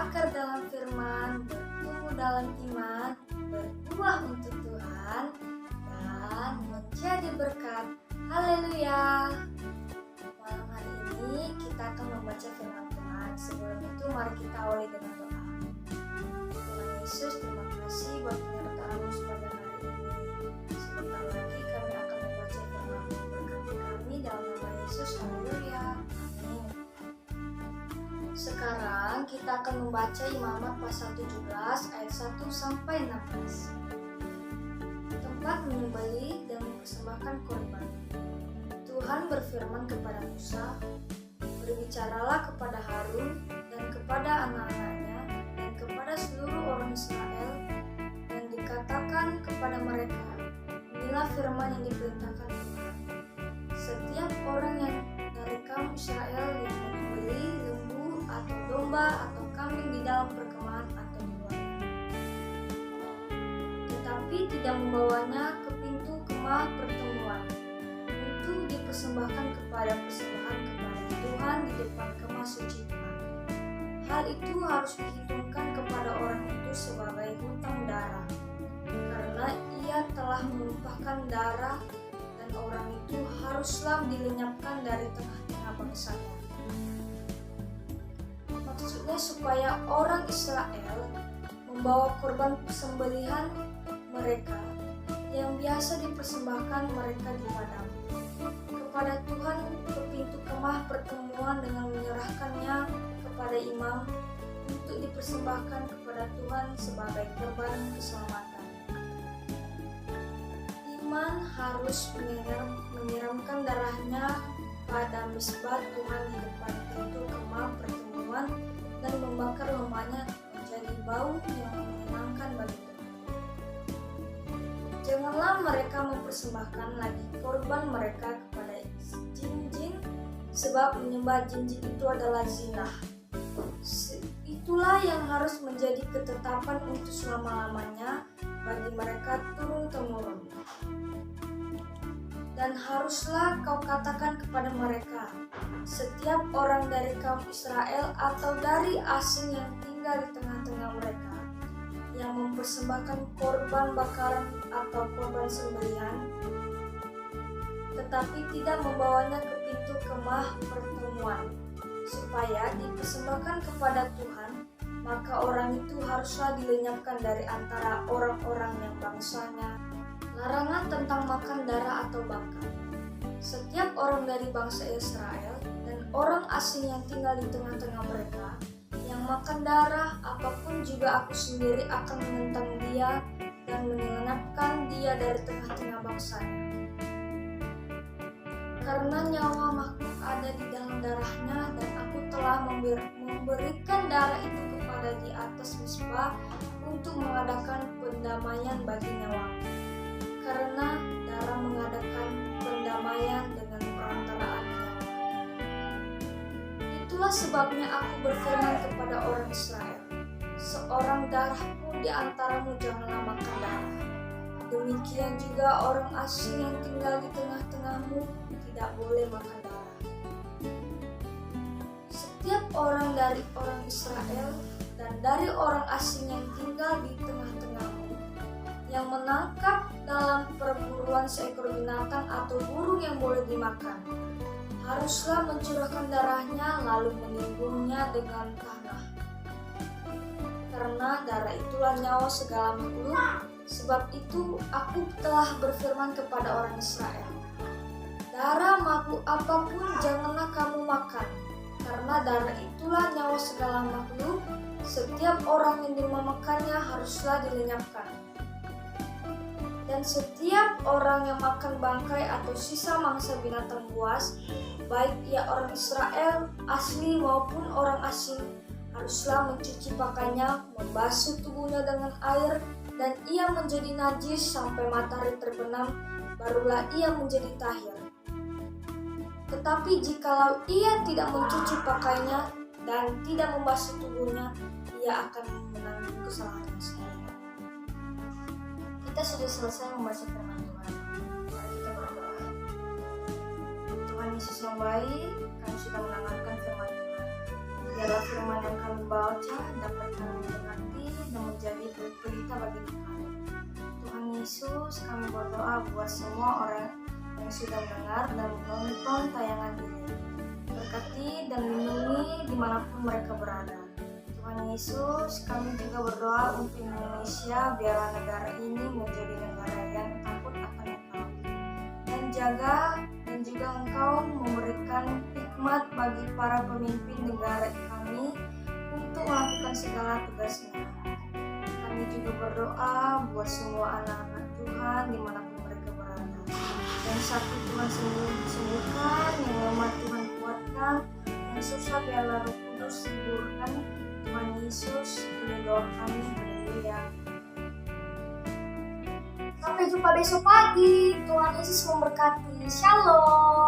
berakar dalam firman, bertumbuh dalam iman, berbuah untuk Tuhan, dan menjadi berkat. Haleluya. Malam hari ini kita akan membaca firman Tuhan. Sebelum itu mari kita awali dengan doa. Tuhan Yesus, terima kasih buat penyertaan-Mu sepanjang hari ini. Sebentar lagi kami akan membaca firman-Mu. Berkati kami dalam nama Yesus. Haleluya. Amin. Sekarang kita akan membaca Imamat pasal 17 ayat 1 sampai 16. Tempat menyembelih dan mempersembahkan korban. Tuhan berfirman kepada Musa, "Berbicaralah kepada Harun dan kepada anak-anaknya dan kepada seluruh orang Israel, dan dikatakan kepada mereka, inilah firman yang diperintahkan Tuhan. Setiap orang yang dari kaum Israel yang menyembelih lembu atau domba atau kambing di dalam perkemahan atau di luarnya, tetapi tidak membawanya ke pintu kemah pertemuan untuk dipersembahkan kepada persembahan kepada Tuhan di depan kemah suci Tuhan. Hal itu harus dihitungkan kepada orang itu sebagai hutang darah, karena ia telah menumpahkan darah, dan orang itu haruslah dilenyapkan dari tengah-tengah bangsanya." Maksudnya supaya orang Israel membawa korban persembelihan mereka yang biasa dipersembahkan mereka di padang kepada Tuhan ke pintu kemah pertemuan dengan menyerahkannya kepada imam untuk dipersembahkan kepada Tuhan sebagai korban keselamatan. Imam harus menyiramkan darahnya pada misbah Tuhan di depan pintu kemah pertemuan dan membakar lemaknya menjadi bau yang menyenangkan bagi Tuhan. Janganlah mereka mempersembahkan lagi korban mereka kepada jin-jin, sebab menyembah jin-jin itu adalah zina. Itulah yang harus menjadi ketetapan untuk selama-lamanya bagi mereka turun-temurun. Dan haruslah kau katakan kepada mereka, setiap orang dari kaum Israel atau dari asing yang tinggal di tengah-tengah mereka, yang mempersembahkan korban bakaran atau korban sembelihan, tetapi tidak membawanya ke pintu kemah pertemuan, supaya dipersembahkan kepada Tuhan, maka orang itu haruslah dilenyapkan dari antara orang-orang yang bangsanya. Larangan tentang makan darah atau bangkai. Setiap orang dari bangsa Israel dan orang asing yang tinggal di tengah-tengah mereka yang makan darah, apapun juga aku sendiri akan menentang dia dan menyelenapkan dia dari tengah-tengah bangsanya. Karena nyawa makhluk ada di dalam darahnya, dan aku telah memberikan darah itu kepada di atas misbah untuk mengadakan pendamaian bagi nyawa. Karena darah mengadakan pendamaian dengan perantaraan nyawa. Itulah sebabnya aku berfirman kepada orang Israel, seorang darah pun di antaramu janganlah makan darah. Demikian juga orang asing yang tinggal di tengah-tengahmu tidak boleh makan darah. Setiap orang dari orang Israel dan dari orang asing yang tinggal di tengah-tengahmu yang menangkap dalam perburuan seekor binatang atau burung yang boleh dimakan, haruslah mencurahkan darahnya lalu menimbunnya dengan tanah. Karena darah itulah nyawa segala makhluk. Sebab itu aku telah berfirman kepada orang Israel, darah makhluk apapun janganlah kamu makan, karena darah itulah nyawa segala makhluk. Setiap orang yang memakannya haruslah dilenyapkan. Dan setiap orang yang makan bangkai atau sisa mangsa binatang buas, baik ia orang Israel asli maupun orang asing, haruslah mencuci pakaiannya, membasuh tubuhnya dengan air, dan ia menjadi najis sampai matahari terbenam, barulah ia menjadi tahir. Tetapi jikalau ia tidak mencuci pakaiannya dan tidak membasuh tubuhnya, ia akan menanggung kesalahannya sendiri. Kita sudah selesai membaca firman Tuhan. Mari kita berdoa. Tuhan Yesus yang baik, kami sudah mendengarkan firman Tuhan. Biarlah firman yang kami baca dapat kami mengerti dan menjadi berita bagi kami. Tuhan Yesus, kami berdoa buat semua orang yang sudah mendengar dan menonton tayangan ini. Berkati dan lindungi dimanapun mereka berada. Tuhan Yesus, kami juga berdoa untuk Indonesia, biarlah negara ini menjadi negara yang takut akan Engkau. Dan jaga dan juga Engkau memberikan hikmat bagi para pemimpin negara kami untuk melakukan segala tugasnya. Kami juga berdoa buat semua anak-anak Tuhan dimanapun mereka berada. Yang sakit Tuhan sembuhkan, yang lemah Tuhan kuatkan, yang susah biarlah Roh Kudus hiburkan. Tuhan Yesus, ini doa kami. Haleluya. Sampai jumpa besok pagi. Tuhan Yesus memberkati. Shalom.